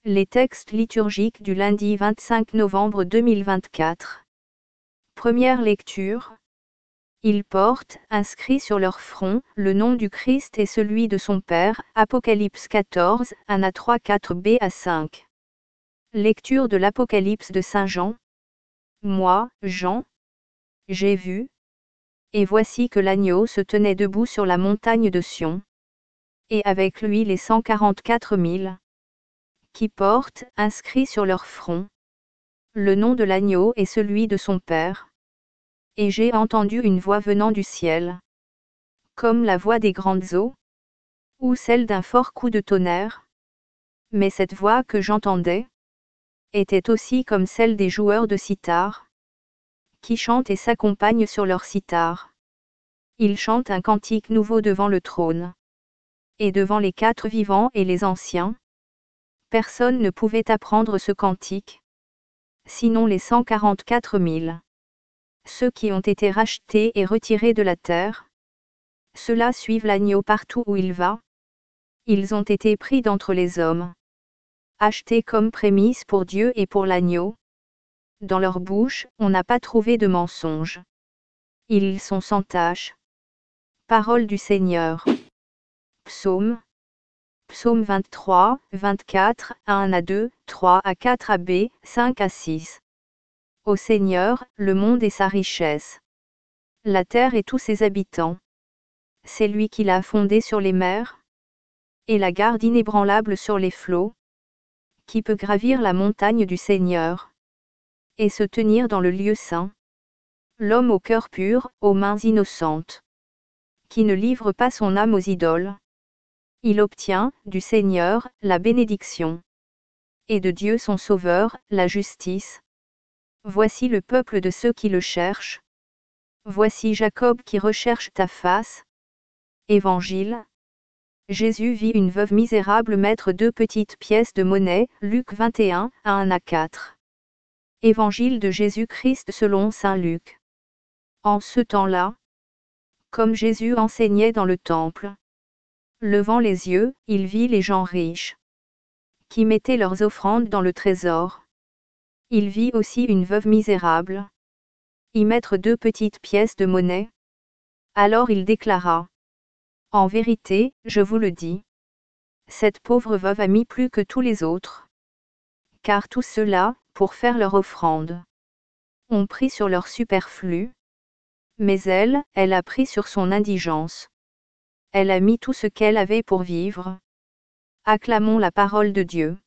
Les textes liturgiques du lundi 25 novembre 2024. Première lecture. Ils portent, inscrits sur leur front, le nom du Christ et celui de son Père. Apocalypse 14, 1 à 3, 4b à 5. Lecture de l'Apocalypse de Saint Jean. Moi, Jean, j'ai vu. Et voici que l'agneau se tenait debout sur la montagne de Sion. Et avec lui les 144 000. Qui portent, inscrits sur leur front, le nom de l'agneau et celui de son Père. Et j'ai entendu une voix venant du ciel, comme la voix des grandes eaux, ou celle d'un fort coup de tonnerre. Mais cette voix que j'entendais était aussi comme celle des joueurs de cithare, qui chantent et s'accompagnent sur leur cithare. Ils chantent un cantique nouveau devant le trône, et devant les 4 vivants et les anciens. Personne ne pouvait apprendre ce cantique, sinon les 144 000. Ceux qui ont été rachetés et retirés de la terre. Ceux-là suivent l'agneau partout où il va. Ils ont été pris d'entre les hommes, achetés comme prémices pour Dieu et pour l'agneau. Dans leur bouche, on n'a pas trouvé de mensonge. Ils sont sans tache. Parole du Seigneur. Psaume 23, 24, 1 à 2, 3 à 4 b, 5 à 6. Au Seigneur, le monde et sa richesse. La terre et tous ses habitants. C'est lui qui l'a fondée sur les mers, et la garde inébranlable sur les flots. Qui peut gravir la montagne du Seigneur, et se tenir dans le lieu saint? L'homme au cœur pur, aux mains innocentes, qui ne livre pas son âme aux idoles. Il obtient, du Seigneur, la bénédiction, et de Dieu son Sauveur, la justice. Voici le peuple de ceux qui le cherchent. Voici Jacob qui recherche ta face. Évangile. Jésus vit une veuve misérable mettre 2 petites pièces de monnaie. Luc 21, 1 à 4. Évangile de Jésus-Christ selon saint Luc. En ce temps-là, comme Jésus enseignait dans le temple, levant les yeux, il vit les gens riches, qui mettaient leurs offrandes dans le trésor. Il vit aussi une veuve misérable y mettre 2 petites pièces de monnaie. Alors il déclara: En vérité, je vous le dis, cette pauvre veuve a mis plus que tous les autres. Car tous ceux-là, pour faire leur offrande, ont pris sur leur superflu. Mais elle a pris sur son indigence. Elle a mis tout ce qu'elle avait pour vivre. Acclamons la parole de Dieu.